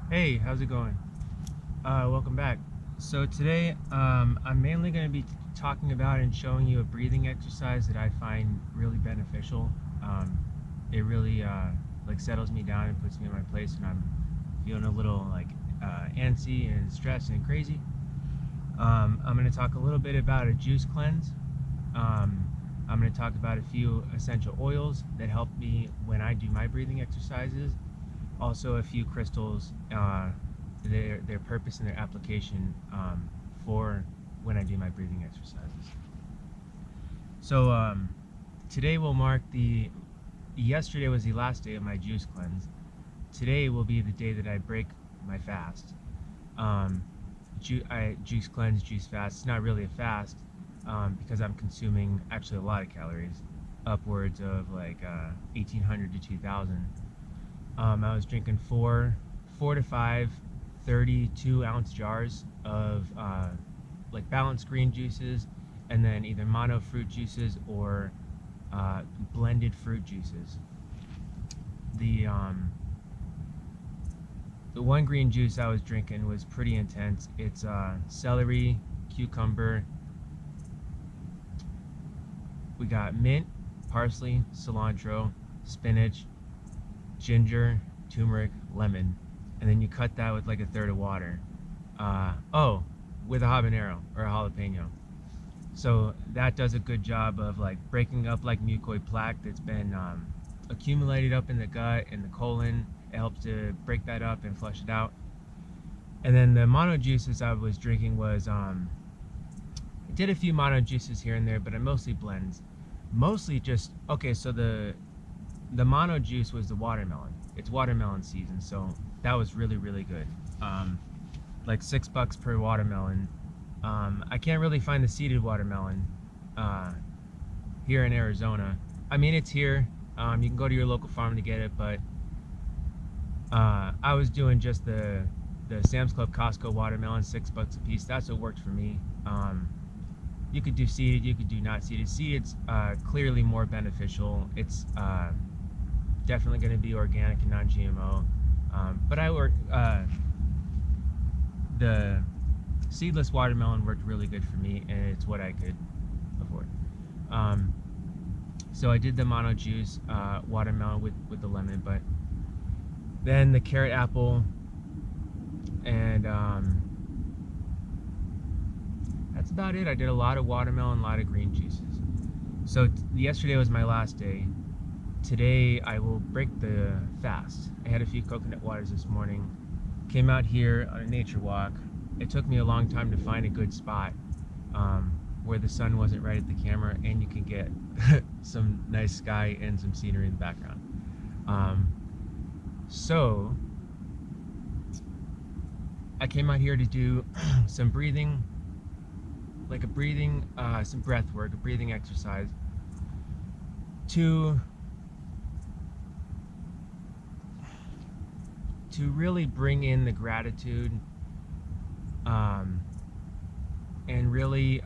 Hey, how's it going? Welcome back. So today, I'm mainly going to be talking about and showing you a breathing exercise that I find really beneficial. It really like settles me down and puts me in my place when I'm feeling a little like antsy and stressed and crazy. I'm going to talk a little bit about a juice cleanse. Um, I'm going to talk about a few essential oils that help me when I do my breathing exercises. Also, a few crystals, their purpose and their application for when I do my breathing exercises. So today will mark yesterday was the last day of my juice cleanse. Today will be the day that I break my fast. Um, I juice cleanse, juice fast. It's not really a fast because I'm consuming actually a lot of calories, upwards of like 1,800 to 2,000. I was drinking four to five 32-ounce jars of like balanced green juices, and then either mono fruit juices or blended fruit juices. The um, the one green juice I was drinking was pretty intense. It's celery, cucumber. We got mint, parsley, cilantro, spinach, ginger, turmeric, lemon, and then you cut that with like a third of water. Oh, with a habanero or a jalapeno. So that does a good job of like breaking up like mucoid plaque that's been accumulated up in the gut and the colon. It helps to break that up and flush it out. And then the mono juices I was drinking was I did a few mono juices here and there, but I mostly blends. Mostly just okay. So the mono juice was the watermelon. It's watermelon season, so that was really good. Like $6 per watermelon. I can't really find the seeded watermelon here in Arizona. I mean, it's here. You can go to your local farm to get it, but I was doing just the Sam's Club Costco watermelon, $6 a piece. That's what worked for me. You could do seeded, you could do not seeded. Seeded's clearly more beneficial. It's definitely going to be organic and non-GMO. But the seedless watermelon worked really good for me, and it's what I could afford. So I did the mono juice watermelon with the lemon, but then the carrot apple, and that's about it. I did a lot of watermelon, a lot of green juices. So yesterday was my last day. Today I will break the fast. I had a few coconut waters this morning. Came out here on a nature walk. It took me a long time to find a good spot where the sun wasn't right at the camera and you can get some nice sky and some scenery in the background. So I came out here to do some breathing, like some breath work, a breathing exercise to really bring in the gratitude and really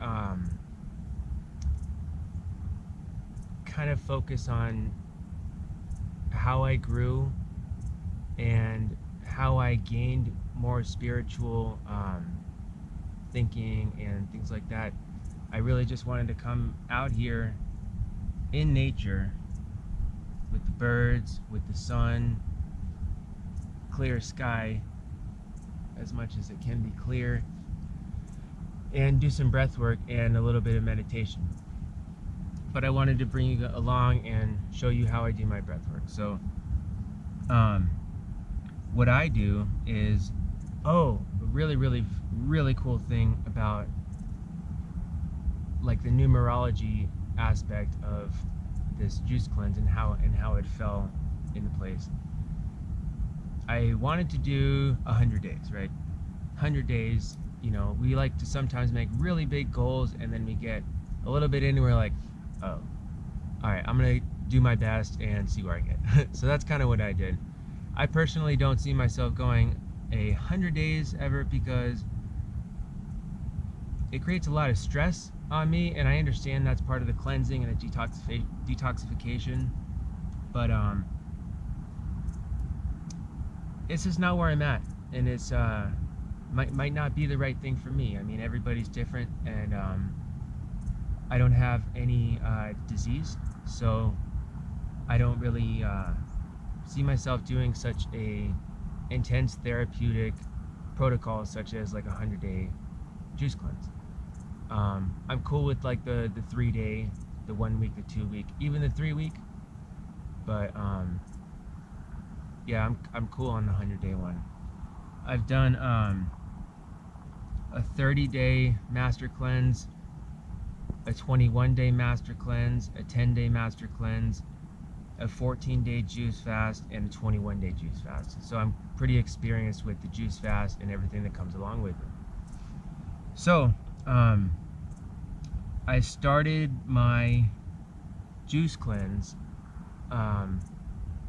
kind of focus on how I grew and how I gained more spiritual thinking and things like that. I really just wanted to come out here in nature with the birds, with the sun, clear sky as much as it can be clear, and do some breath work and a little bit of meditation. But I wanted to bring you along and show you how I do my breath work. So what I do is, a really cool thing about like the numerology aspect of this juice cleanse and how it fell into place. I wanted to do 100 days, right? 100 days, we like to sometimes make really big goals and then we get a little bit in and we're like, oh, all right, I'm gonna do my best and see where I get. So that's kind of what I did. I personally don't see myself going 100 days ever because it creates a lot of stress on me, and I understand that's part of the cleansing and the detoxification, but it's just not where I'm at. and it's might not be the right thing for me. I mean, everybody's different, and I don't have any disease, so I don't really see myself doing such a intense therapeutic protocol such as like a 100-day juice cleanse. I'm cool with like the 3-day, the 1 week, the 2 week, even the 3 week, but yeah, I'm cool on the 100-day one. I've done a 30-day master cleanse, a 21-day master cleanse, a 10-day master cleanse, a 14-day juice fast, and a 21-day juice fast. So I'm pretty experienced with the juice fast and everything that comes along with it. So I started my juice cleanse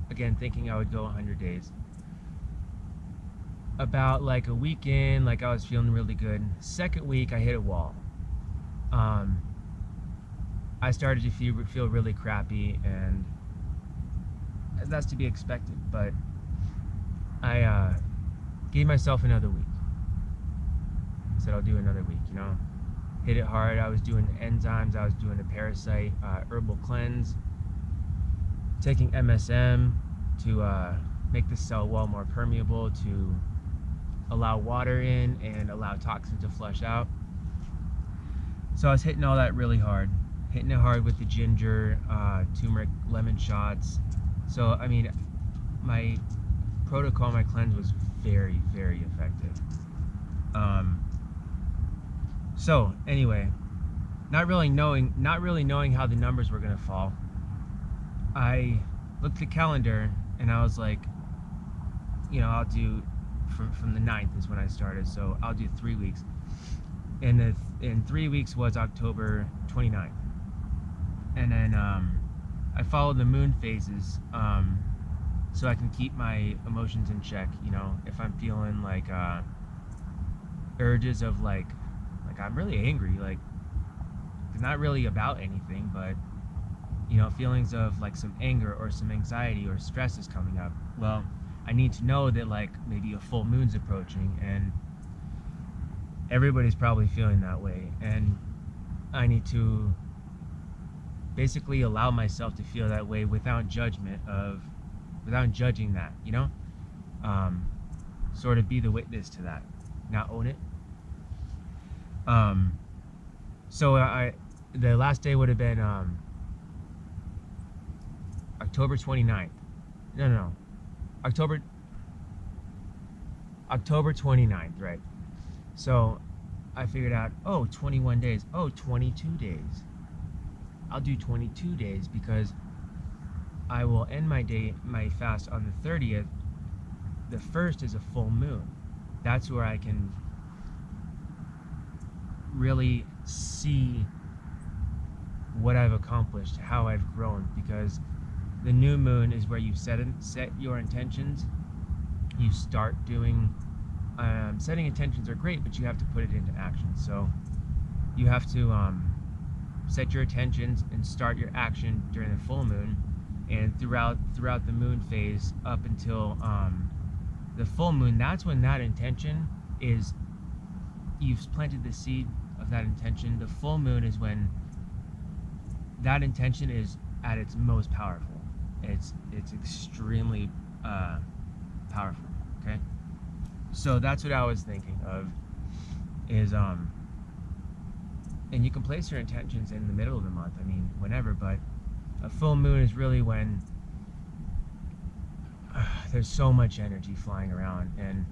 again thinking I would go 100 days. About like a week in, like I was feeling really good. Second week I hit a wall. I started to feel really crappy, and that's to be expected, but I gave myself another week. Said I'll do another week, you know. Hit it hard. I was doing enzymes, I was doing a parasite herbal cleanse, taking MSM to make the cell wall more permeable, to allow water in and allow toxins to flush out. So I was hitting all that really hard, hitting it hard with the ginger, turmeric, lemon shots. So I mean, my protocol, my cleanse was very, very effective. So anyway, not really knowing how the numbers were gonna fall, I looked at the calendar and I was like, you know, I'll do from the 9th is when I started, so I'll do 3 weeks. And in 3 weeks was October 29th. And then I followed the moon phases so I can keep my emotions in check. You know, if I'm feeling like urges of like I'm really angry, like it's not really about anything, but you know, feelings of like some anger or some anxiety or stress is coming up. Well, I need to know that like maybe a full moon's approaching, and everybody's probably feeling that way, and I need to basically allow myself to feel that way without judging that, you know, sort of be the witness to that, not own it. So the last day would have been October 29th. No. October 29th, right? So I figured out, 21 days. 22 days. I'll do 22 days because I will end my fast on the 30th. The 1st is a full moon. That's where I can really see what I've accomplished, how I've grown, because the new moon is where you set your intentions. You start doing setting intentions are great, but you have to put it into action. So you have to set your intentions and start your action during the full moon, and throughout the moon phase up until the full moon. That's when that intention is, you've planted the seed of that intention. The full moon is when that intention is at its most powerful. It's extremely powerful. Okay, so that's what I was thinking of, is and you can place your intentions in the middle of the month, I mean whenever, but a full moon is really when there's so much energy flying around, and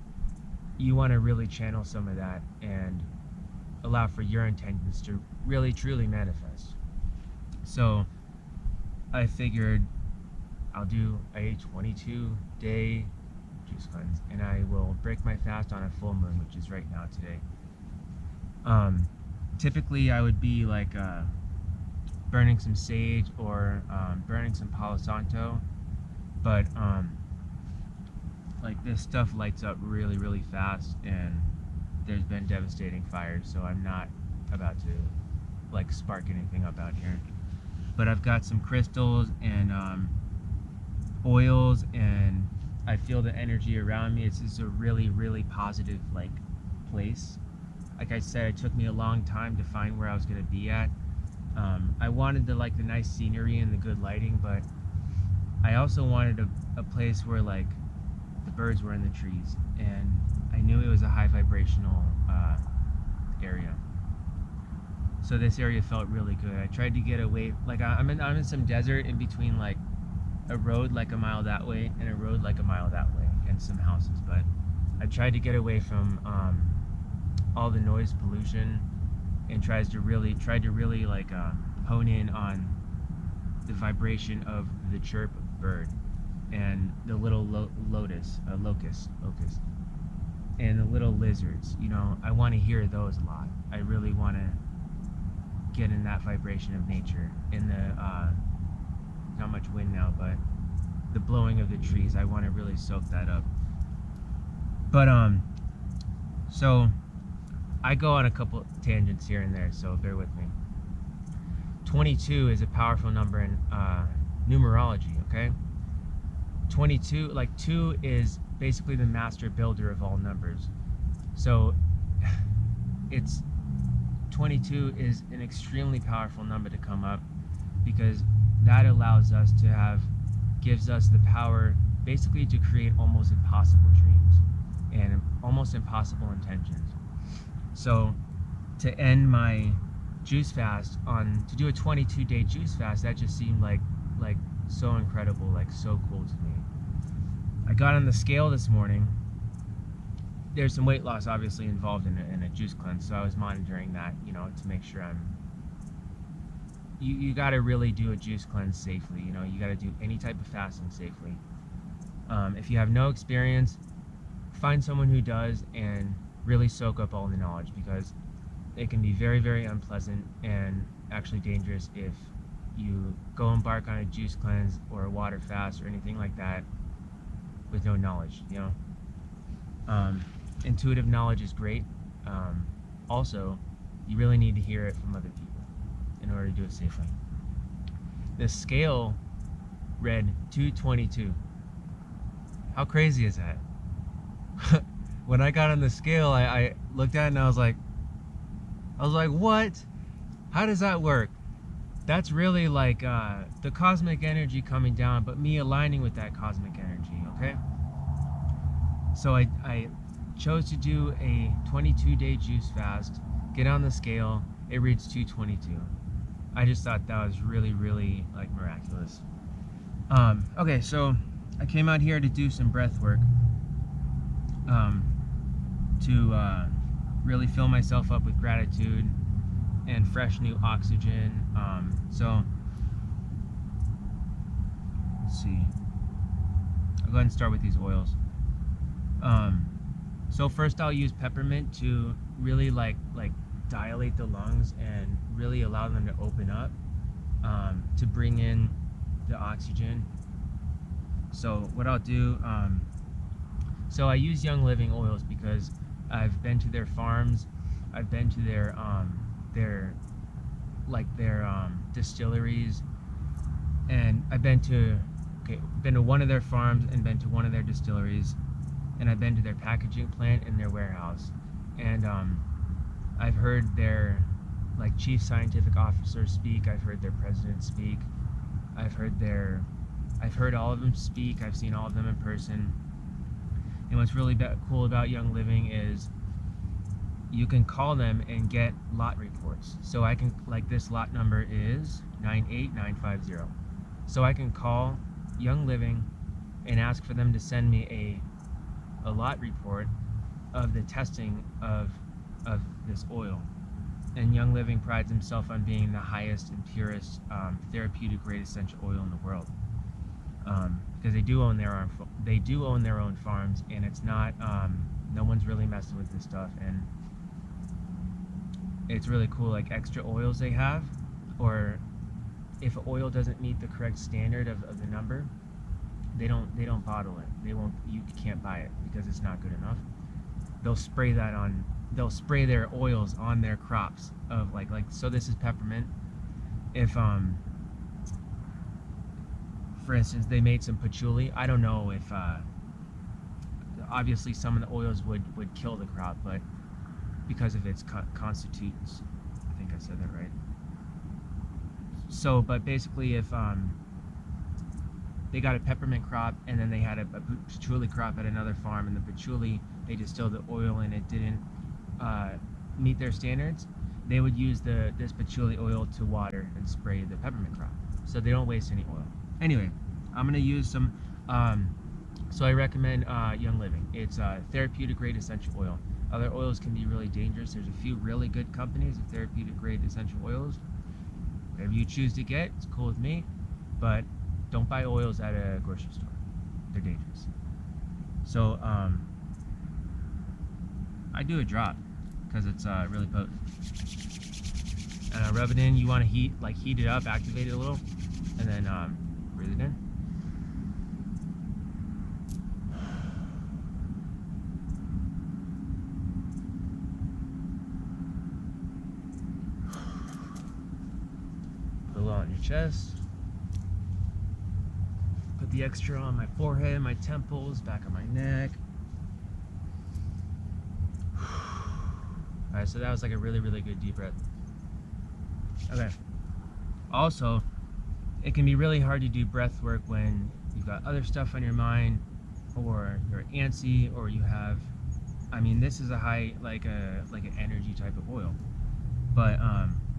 you want to really channel some of that and allow for your intentions to really truly manifest. So I figured I'll do a 22-day juice cleanse, and I will break my fast on a full moon, which is right now today. Typically I would be like burning some sage or burning some Palo Santo, but like this stuff lights up really, really fast, and there's been devastating fires, so I'm not about to like spark anything up out here. But I've got some crystals and oils and I feel the energy around me. It's a really, really positive like place. Like I said, it took me a long time to find where I was gonna be at. I wanted the nice scenery and the good lighting, but I also wanted a place where like the birds were in the trees, and I knew it was a high vibrational area. So this area felt really good. I tried to get away, like I'm in some desert in between like a road like a mile that way and a road like a mile that way and some houses, but I tried to get away from all the noise pollution and tried to really like hone in on the vibration of the chirp of the bird and the little locust, and the little lizards. You know, I want to hear those a lot. I really want to get in that vibration of nature. In the not much wind now, but the blowing of the trees, I want to really soak that up. But so I go on a couple tangents here and there, so bear with me. 22 is a powerful number in numerology, okay? 22, like 2 is basically the master builder of all numbers. So it's 22 is an extremely powerful number to come up, because that allows us to gives us the power basically to create almost impossible dreams and almost impossible intentions. So to end my juice fast to do a 22-day juice fast, that just seemed like so incredible, like so cool to me. I got on the scale this morning. There's some weight loss obviously involved in a juice cleanse, so I was monitoring that, you know, to make sure you got to really do a juice cleanse safely. You know, you got to do any type of fasting safely. If you have no experience, find someone who does and really soak up all the knowledge, because it can be very, very unpleasant and actually dangerous if you go embark on a juice cleanse or a water fast or anything like that with no knowledge, you know. Intuitive knowledge is great. Also, you really need to hear it from other people in order to do it safely. The scale read 222. How crazy is that? When I got on the scale, I looked at it and I was like, what? How does that work? That's really like the cosmic energy coming down, but me aligning with that cosmic energy, okay? So I chose to do a 22-day juice fast, get on the scale, it reads 222. I just thought that was really, really like miraculous. Okay, so I came out here to do some breath work, to really fill myself up with gratitude and fresh new oxygen. So let's see. I'll go ahead and start with these oils. So first I'll use peppermint to really like dilate the lungs and really allow them to open up, to bring in the oxygen. So what I'll do, so I use Young Living oils because I've been to their farms, I've been to their distilleries, and I've been to one of their farms and been to one of their distilleries, and I've been to their packaging plant and their warehouse, and I've heard their chief scientific officer speak, I've heard their president speak, I've heard all of them speak, I've seen all of them in person. And what's really cool about Young Living is you can call them and get lot reports. So I can, this lot number is 98950. So I can call Young Living and ask for them to send me a lot report of the testing of this oil. And Young Living prides himself on being the highest and purest therapeutic grade essential oil in the world. Because they do own their own farms, and it's not no one's really messing with this stuff, and it's really cool. Like extra oils they have, or if an oil doesn't meet the correct standard of the number, they don't bottle it. You can't buy it because it's not good enough. They'll spray their oils on their crops of so this is peppermint. If for instance, they made some patchouli. I don't know if obviously some of the oils would kill the crop, but because of its constituents, I think I said that right. So, but basically, if they got a peppermint crop and then they had a patchouli crop at another farm, and the patchouli, they distilled the oil and it didn't meet their standards, they would use this patchouli oil to water and spray the peppermint crop, so they don't waste any oil. Anyway, I'm gonna use some. So I recommend Young Living. It's therapeutic grade essential oil. Other oils can be really dangerous. There's a few really good companies of therapeutic grade essential oils. Whatever you choose to get, it's cool with me, but don't buy oils at a grocery store. They're dangerous. So I do a drop because it's really potent. And I rub it in. You want to heat it up, activate it a little, and then breathe it in. Put a little on your chest. Put the extra on my forehead, my temples, back of my neck. Alright, so that was like a really, really good deep breath. Okay. Also, it can be really hard to do breath work when you've got other stuff on your mind, or you're antsy, or you have, I mean, this is a high, like an energy type of oil, but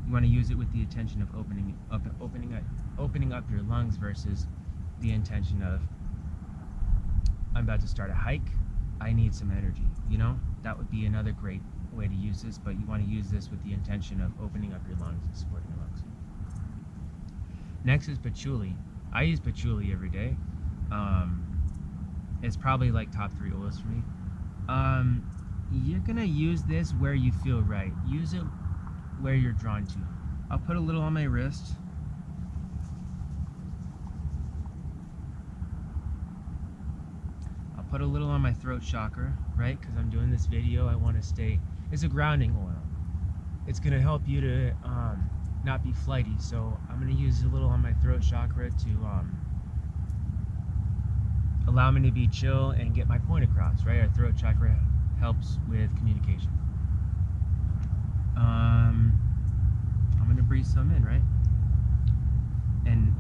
you want to use it with the intention of opening up your lungs versus the intention of, I'm about to start a hike, I need some energy. You know, that would be another great way to use this, but you want to use this with the intention of opening up your lungs and supporting your lungs. Next is patchouli. I use patchouli every day. It's probably like top 3 oils for me. You're gonna use this where you feel right. Use it where you're drawn to. I'll put a little on my wrist. I'll put a little on my throat chakra, right? Because I'm doing this video, I want to stay. It's a grounding oil. It's gonna help you to not be flighty. So I'm gonna use a little on my throat chakra to allow me to be chill and get my point across, right? Our throat chakra helps with communication. I'm gonna breathe some in, right? And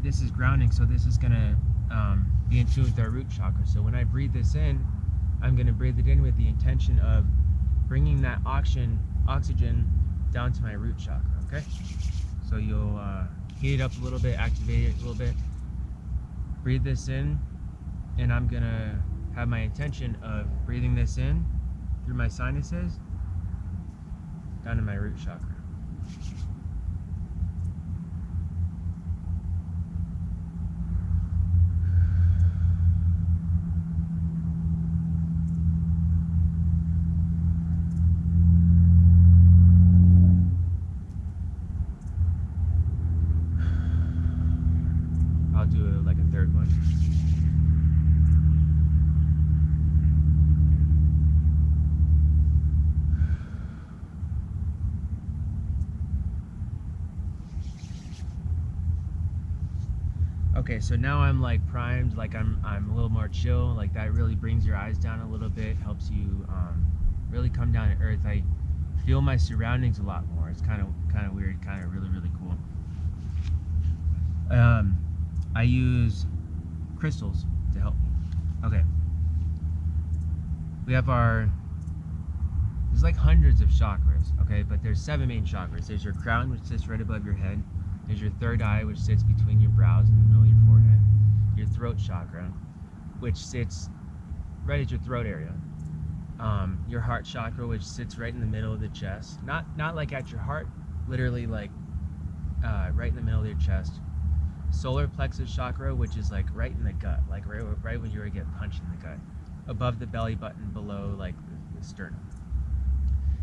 this is grounding, so this is gonna be in tune with our root chakra. So when I breathe this in, I'm gonna breathe it in with the intention of bringing that oxygen down to my root chakra, okay? So you'll heat it up a little bit, activate it a little bit, breathe this in, and I'm gonna have my intention of breathing this in through my sinuses down to my root chakra. I'll do like a third one. Okay, so now I'm like primed, like I'm a little more chill. Like that really brings your eyes down a little bit, helps you really come down to earth. I feel my surroundings a lot more. It's kind of weird, kind of really, really cool. I use crystals to help me. Okay. We have there's like hundreds of chakras, okay, but there's 7 main chakras. There's your crown, which sits right above your head. There's your third eye, which sits between your brows in the middle of your forehead. Your throat chakra, which sits right at your throat area. Your heart chakra, which sits right in the middle of the chest. Not like at your heart, literally like right in the middle of your chest. Solar plexus chakra, which is like right in the gut, like right when you get punched in the gut. Above the belly button, below like the sternum.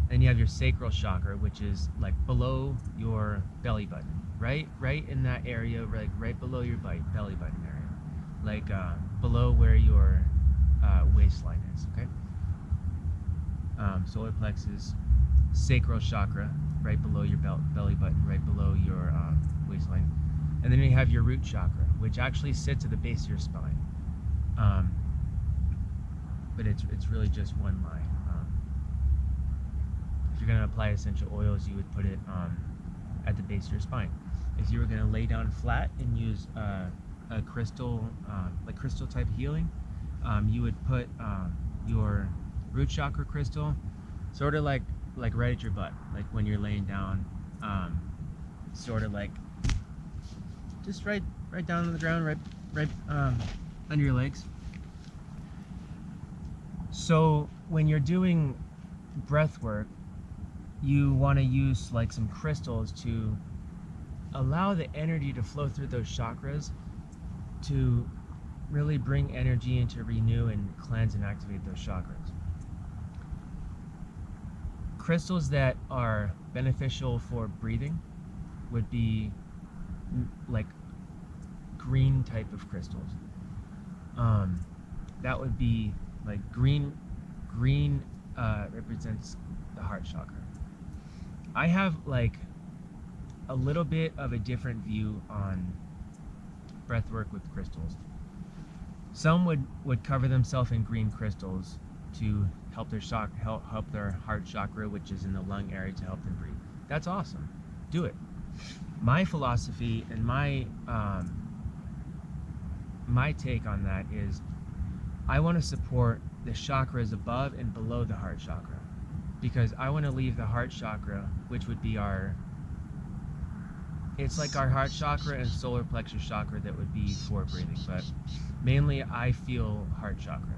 Then you have your sacral chakra, which is like below your belly button. Right in that area, like right below your belly button area, like below where your waistline is. Okay. Solar plexus, sacral chakra, right below your belly button, right below your waistline, and then you have your root chakra, which actually sits at the base of your spine. but it's really just one line. If you're going to apply essential oils, you would put it at the base of your spine. If you were going to lay down flat and use a crystal, like crystal type healing, you would put your root chakra crystal sort of like right at your butt, like when you're laying down, sort of like just right down on the ground, right under your legs. So when you're doing breath work, you want to use like some crystals to allow the energy to flow through those chakras to really bring energy in to renew and cleanse and activate those chakras. Crystals that are beneficial for breathing would be like green type of crystals. That would be like green represents the heart chakra. I have like a little bit of a different view on breath work with crystals. Some would cover themselves in green crystals to help their help their heart chakra, which is in the lung area, to help them breathe. That's awesome. Do it. My philosophy and my take on that is I want to support the chakras above and below the heart chakra, because I want to leave the heart chakra, which would be it's like our heart chakra and solar plexus chakra that would be for breathing, but mainly I feel heart chakra.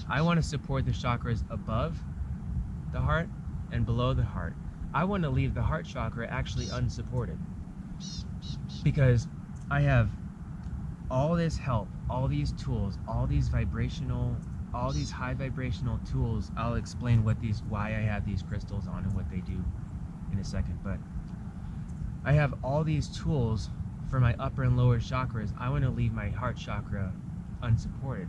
I want to support the chakras above the heart and below the heart. I want to leave the heart chakra actually unsupported, because I have all this help, all these tools, all these high vibrational tools. I'll explain why I have these crystals on and what they do in a second, but I have all these tools for my upper and lower chakras. I want to leave my heart chakra unsupported,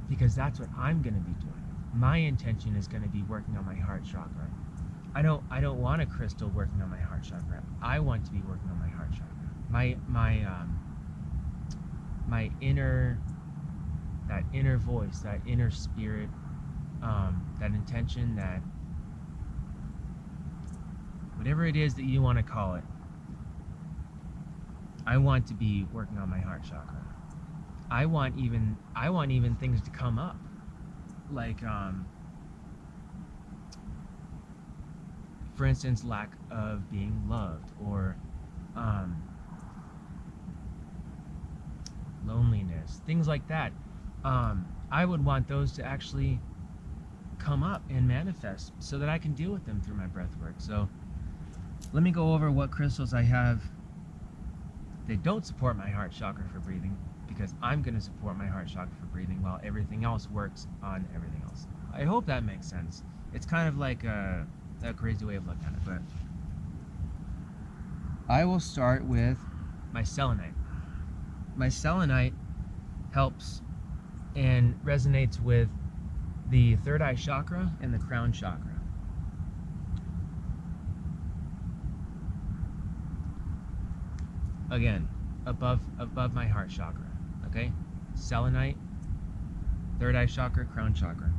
because that's what I'm going to be doing. My intention is going to be working on my heart chakra. I don't want a crystal working on my heart chakra. I want to be working on my heart chakra. My inner voice, that inner spirit, that intention, that whatever it is that you want to call it, I want to be working on my heart chakra. I want even things to come up, like for instance, lack of being loved, or loneliness, things like that. I would want those to actually come up and manifest so that I can deal with them through my breath work. So let me go over what crystals I have. They don't support my heart chakra for breathing, because I'm going to support my heart chakra for breathing while everything else works on everything else. I hope that makes sense. It's kind of like a crazy way of looking at it, but I will start with my selenite. My selenite helps and resonates with the third eye chakra and the crown chakra. Again, above my heart chakra. Okay? Selenite, third eye chakra, crown chakra.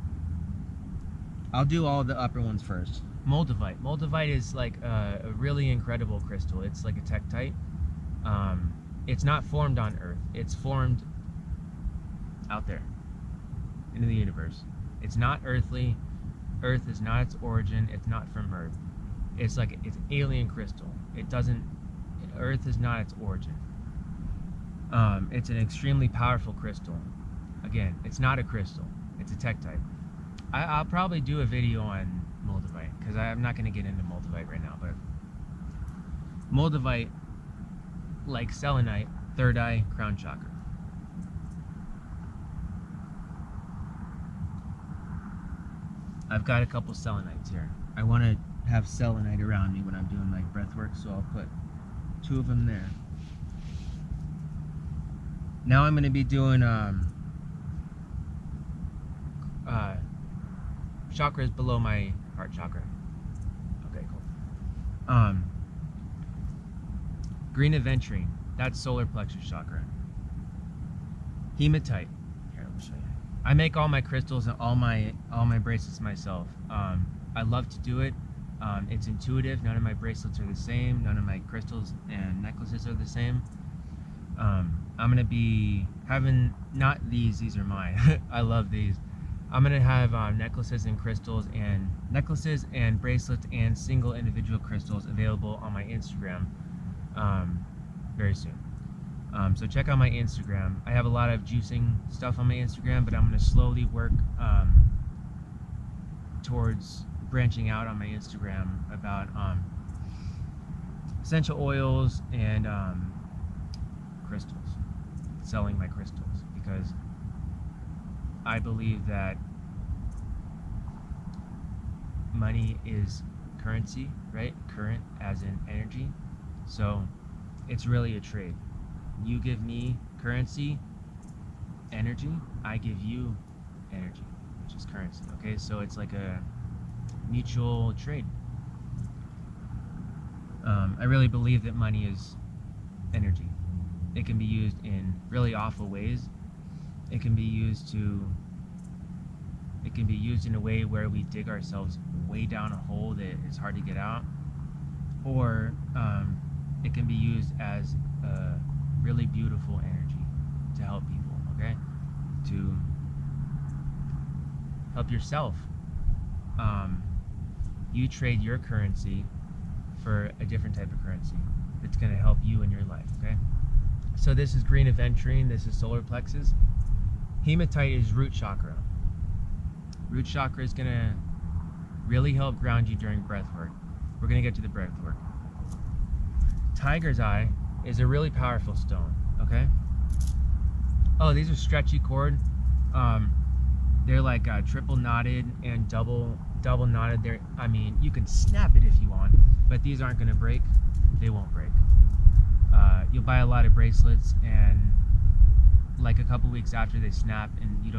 I'll do all the upper ones first. Moldavite. Moldavite is like a really incredible crystal. It's like a tektite. It's not formed on Earth. It's formed out there, into the universe. It's not earthly. Earth is not its origin. It's not from Earth. It's alien crystal. Earth is not its origin. It's an extremely powerful crystal. Again, it's not a crystal. It's a tektite. I'll probably do a video on moldavite, because I'm not going to get into moldavite right now, but moldavite, like selenite, third eye, crown chakra. I've got a couple selenites here. I want to have selenite around me when I'm doing my breath work, so I'll put 2 of them there. Now I'm going to be doing chakras below my heart chakra. Okay, cool. Green aventurine, that's solar plexus chakra. Hematite, here, let me show you. I make all my crystals and all my bracelets myself. I love to do it. It's intuitive. None of my bracelets are the same. None of my crystals and necklaces are the same. I'm gonna be having not these. These are mine. I love these. I'm gonna have necklaces and bracelets and single individual crystals available on my Instagram very soon. So check out my Instagram. I have a lot of juicing stuff on my Instagram, but I'm gonna slowly work towards branching out on my Instagram about essential oils and crystals, selling my crystals, because I believe that money is currency, right? Current as in energy. So it's really a trade. You give me currency, energy, I give you energy, which is currency. Okay, so it's like a mutual trade. I really believe that money is energy. It can be used in really awful ways. It can be used in a way where we dig ourselves way down a hole that it's hard to get out, or it can be used as a really beautiful energy to help people, okay? To help yourself. You trade your currency for a different type of currency that's going to help you in your life, okay? So this is green aventurine, this is solar plexus. Hematite is root chakra. Root chakra is going to really help ground you during breath work. We're going to get to the breath work. Tiger's eye is a really powerful stone, okay? Oh, these are stretchy cord. They're like triple knotted and double knotted. I mean, you can snap it if you want, but these aren't going to break. They won't break. You'll buy a lot of bracelets, and like a couple weeks after they snap, and you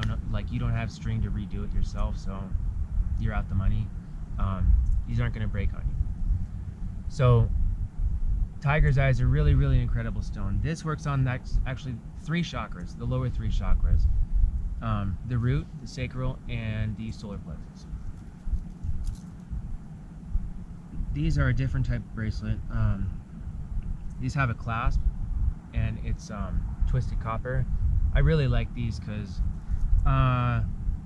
don't have string to redo it yourself, so you're out the money. These aren't going to break on you. So Tiger's eye is a really, really incredible stone. This works on actually 3 chakras, the lower 3 chakras. The root, the sacral, and the solar plexus. These are a different type of bracelet. These have a clasp, and it's twisted copper. I really like these because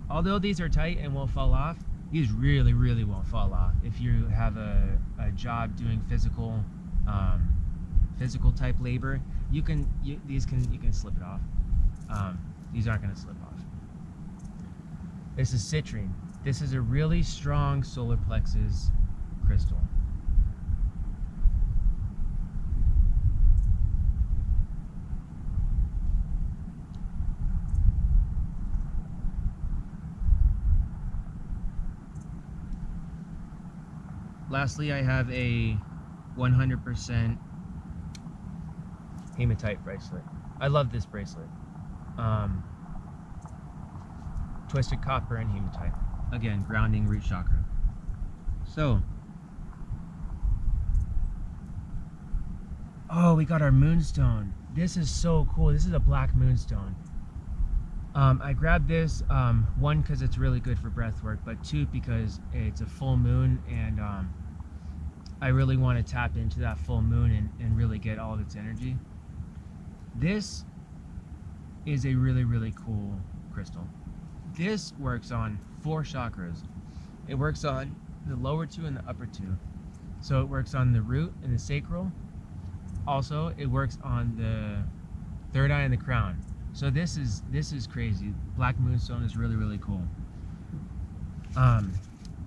although these are tight and won't fall off, these really, really won't fall off. If you have a job doing physical type labor, you can slip it off. These aren't going to slip off. This is citrine. This is a really strong solar plexus crystal. Lastly, I have a 100% hematite bracelet. I love this bracelet. Twisted copper and hematite. Again, grounding root chakra. So, oh, we got our moonstone. This is so cool. This is a black moonstone. I grabbed this, 1, because it's really good for breath work, but 2, because it's a full moon, and I really want to tap into that full moon and really get all of its energy. This is a really, really cool crystal. This works on 4 chakras. It works on the lower 2 and the upper 2. So it works on the root and the sacral. Also, it works on the third eye and the crown. So this is crazy. Black moonstone is really, really cool.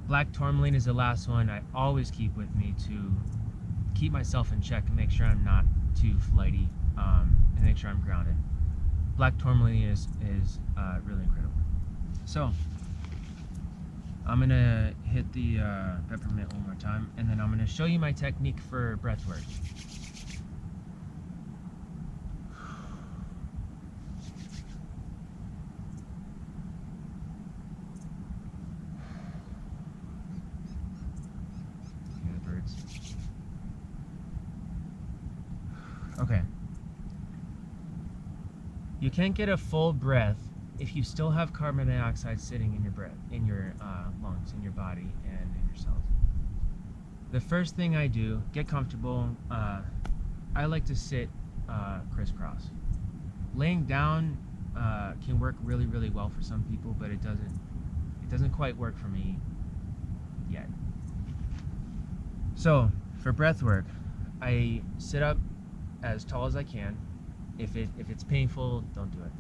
Black tourmaline is the last one I always keep with me to keep myself in check and make sure I'm not too flighty, and make sure I'm grounded. Black tourmaline is really incredible. So I'm gonna hit the peppermint one more time, and then I'm gonna show you my technique for breath work. Okay. You can't get a full breath if you still have carbon dioxide sitting in your breath, in your lungs, in your body, and in your cells, the first thing I do, get comfortable. I like to sit crisscross. Laying down can work really, really well for some people, but it doesn't quite work for me yet. So for breath work, I sit up as tall as I can. If it's painful, don't do it.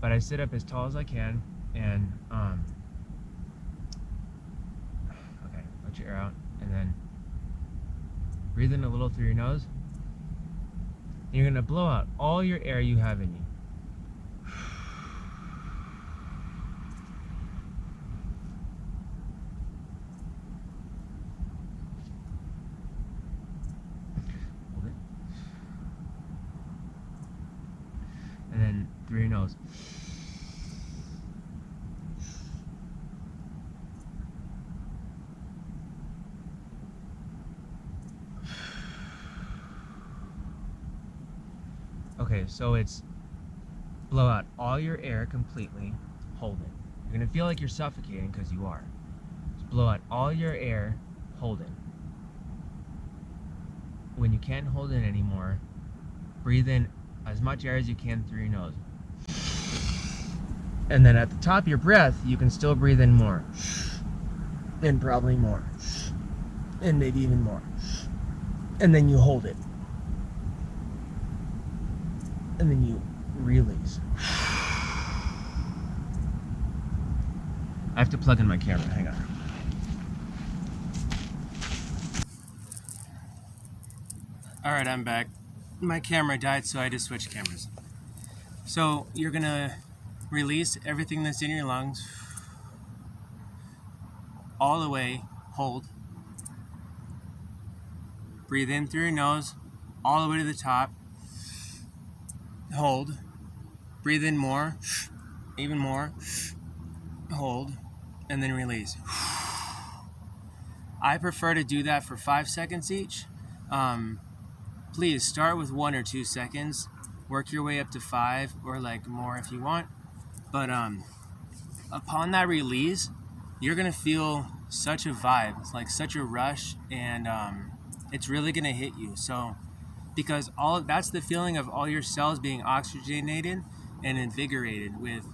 But I sit up as tall as I can, and okay, let your air out, and then breathe in a little through your nose. And you're gonna blow out all your air you have in you. Hold it. And then through your nose. Okay, so it's blow out all your air completely, hold it. You're gonna feel like you're suffocating because you are. Just blow out all your air, hold it. When you can't hold it anymore, breathe in as much air as you can through your nose. And then at the top of your breath, you can still breathe in more. And probably more. And maybe even more. And then you hold it. And then you release. I have to plug in my camera, hang on. Alright, I'm back. My camera died, so I just switched cameras. So you're gonna release everything that's in your lungs all the way, hold. Breathe in through your nose, all the way to the top. Hold. Breathe in more, even more. Hold, and then release. I prefer to do that for 5 seconds each. Please start with 1 or 2 seconds. Work your way up to 5 or like more if you want. But upon that release, you're gonna feel such a vibe. It's like such a rush, and it's really gonna hit you. So because that's the feeling of all your cells being oxygenated and invigorated with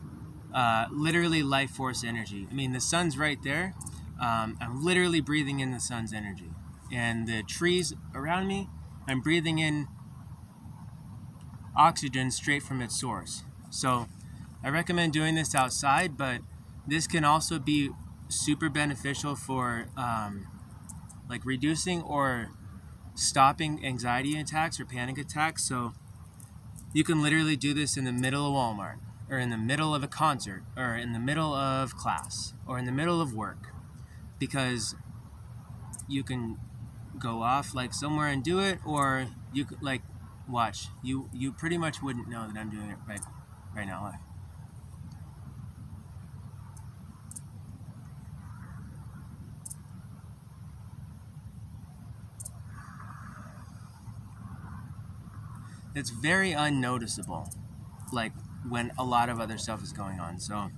literally life force energy. I mean, the sun's right there. I'm literally breathing in the sun's energy. And the trees around me, I'm breathing in oxygen straight from its source. So I recommend doing this outside, but this can also be super beneficial for like reducing or stopping anxiety attacks or panic attacks. So you can literally do this in the middle of Walmart, or in the middle of a concert, or in the middle of class, or in the middle of work, because you can go off like somewhere and do it, or you could like watch. You pretty much wouldn't know that I'm doing it right now live. It's very unnoticeable, like when a lot of other stuff is going on. So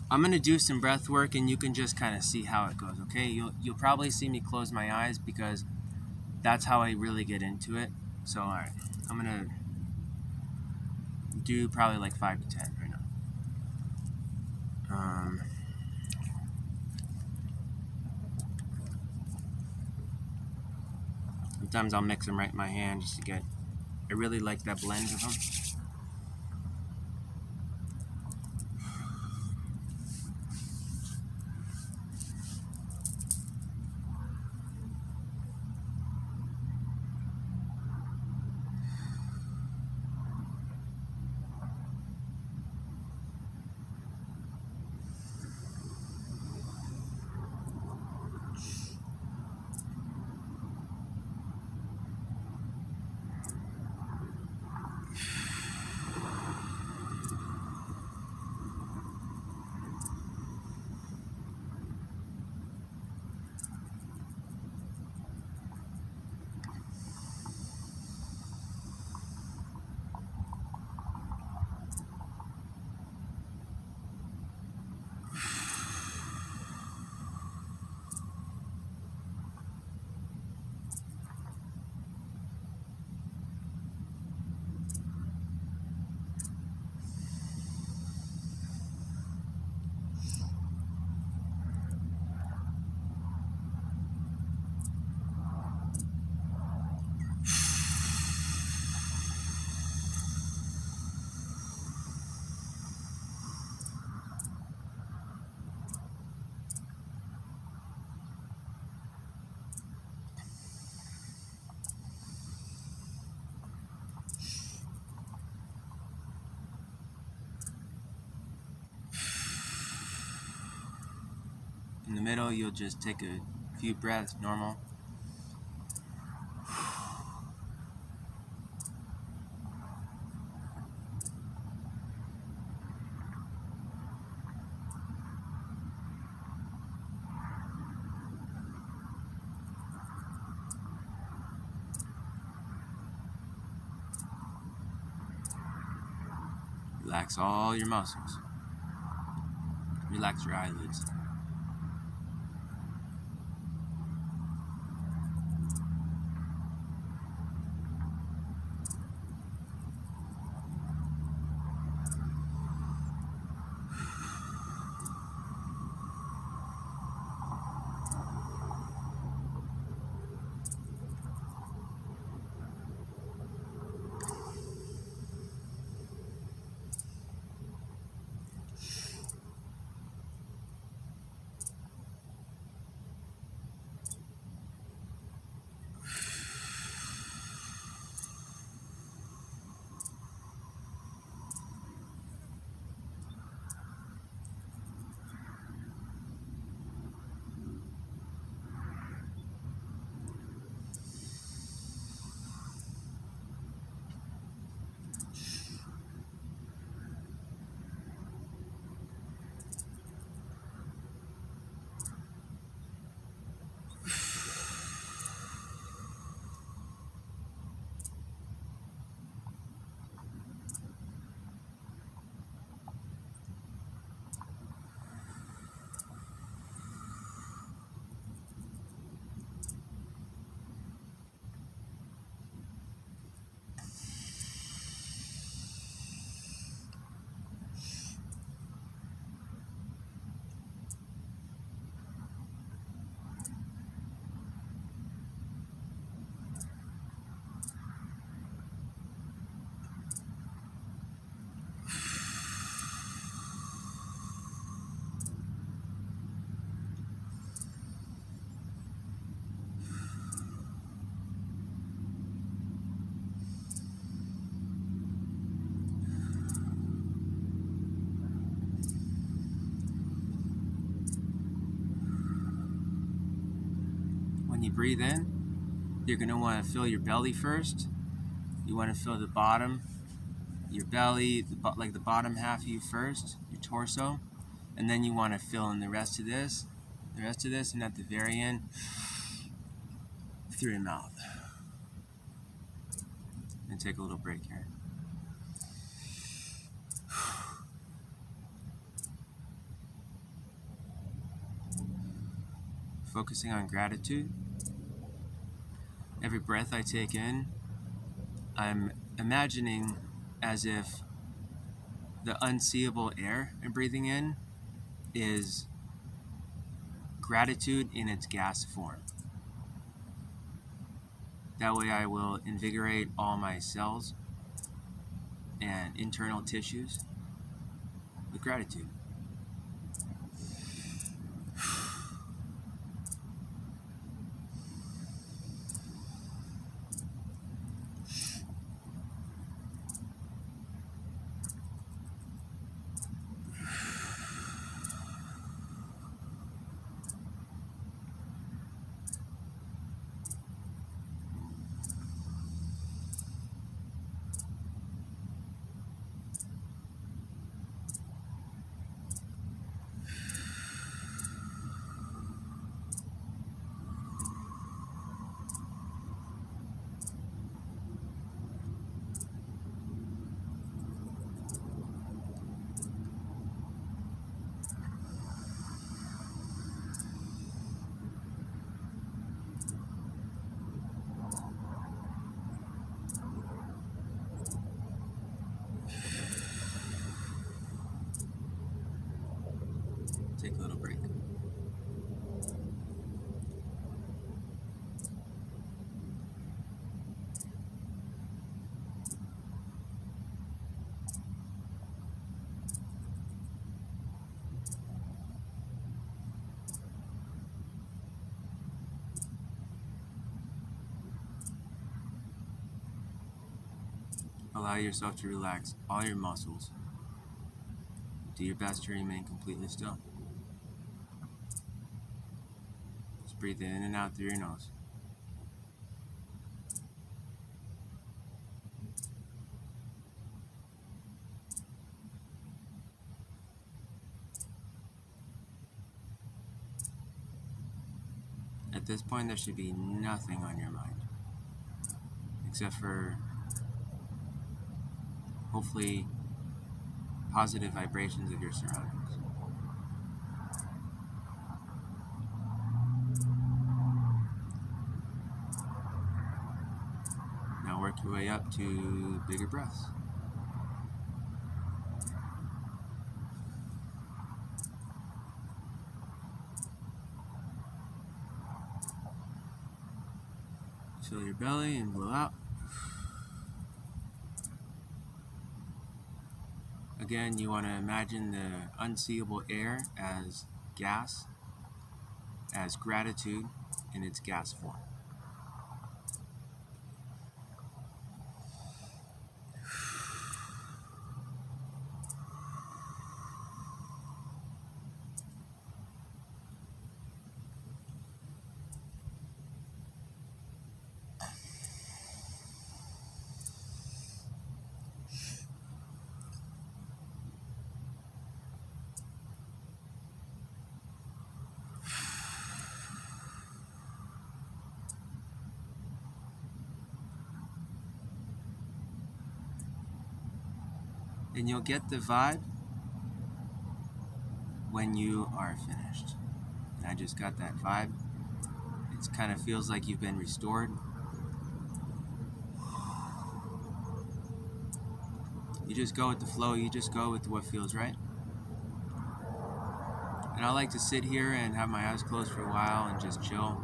I'm gonna do some breath work, and you can just kind of see how it goes. Okay, you'll probably see me close my eyes because that's how I really get into it. So all right, I'm gonna do probably like 5 to 10 right now. Sometimes I'll mix them right in my hand just to get. I really like that blend of them. In the middle, you'll just take a few breaths, normal. Relax all your muscles. Relax your eyelids. When you breathe in, you're going to want to fill your belly first. You want to fill the bottom, your belly, like the bottom half of you first, your torso. And then you want to fill in the rest of this, and at the very end, through your mouth. And take a little break here. Focusing on gratitude. Every breath I take in, I'm imagining as if the unseeable air I'm breathing in is gratitude in its gas form. That way I will invigorate all my cells and internal tissues with gratitude. Take a little break. Allow yourself to relax all your muscles. Do your best to remain completely still. Just breathe in and out through your nose. At this point, there should be nothing on your mind, except for hopefully positive vibrations of your surroundings. Now work your way up to bigger breaths. Fill your belly and blow out. Again, you want to imagine the unseeable air as gas, as gratitude in its gas form. And you'll get the vibe when you are finished. And I just got that vibe. It kind of feels like you've been restored. You just go with the flow. You just go with what feels right. And I like to sit here and have my eyes closed for a while and just chill.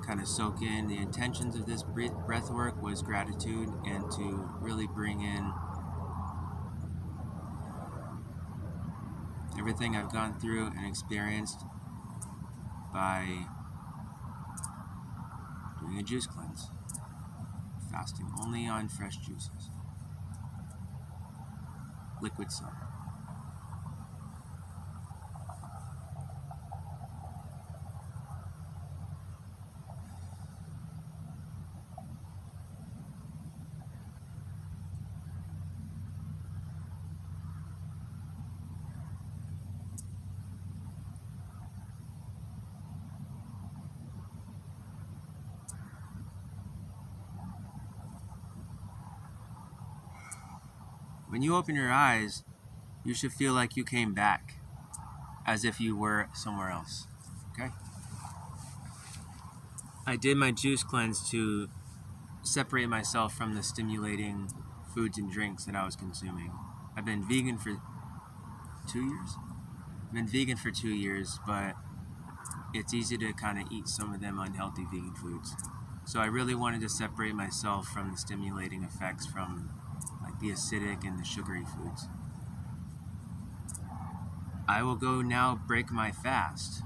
Kind of soak in the intentions of this breath work was gratitude and to really bring in everything I've gone through and experienced by doing a juice cleanse, fasting only on fresh juices, liquid sun. When you open your eyes, you should feel like you came back, as if you were somewhere else, okay? I did my juice cleanse to separate myself from the stimulating foods and drinks that I was consuming. I've been vegan for 2 years? I've been vegan for 2 years, but it's easy to kind of eat some of them unhealthy vegan foods. So I really wanted to separate myself from the stimulating effects from like the acidic and the sugary foods. I will go now break my fast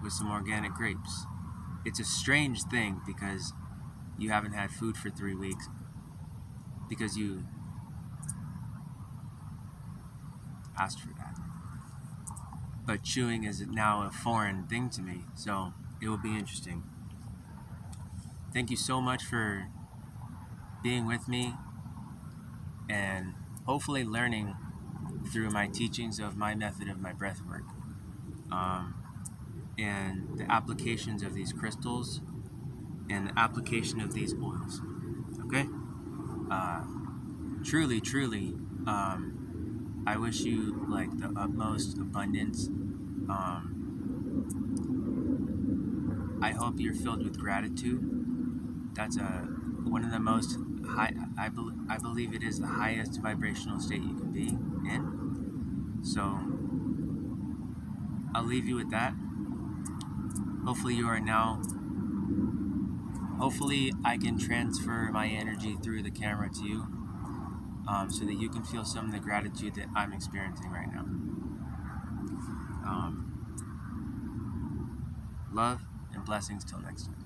with some organic grapes. It's a strange thing because you haven't had food for 3 weeks because you asked for that. But chewing is now a foreign thing to me, so it will be interesting. Thank you so much for being with me and hopefully learning through my teachings of my method of my breath work and the applications of these crystals and the application of these oils. Okay? Truly, I wish you like the utmost abundance. I hope you're filled with gratitude. That's one of the most high. I believe it is the highest vibrational state you can be in. So I'll leave you with that. Hopefully you are now. Hopefully I can transfer my energy through the camera to you, so that you can feel some of the gratitude that I'm experiencing right now. Love and blessings till next time.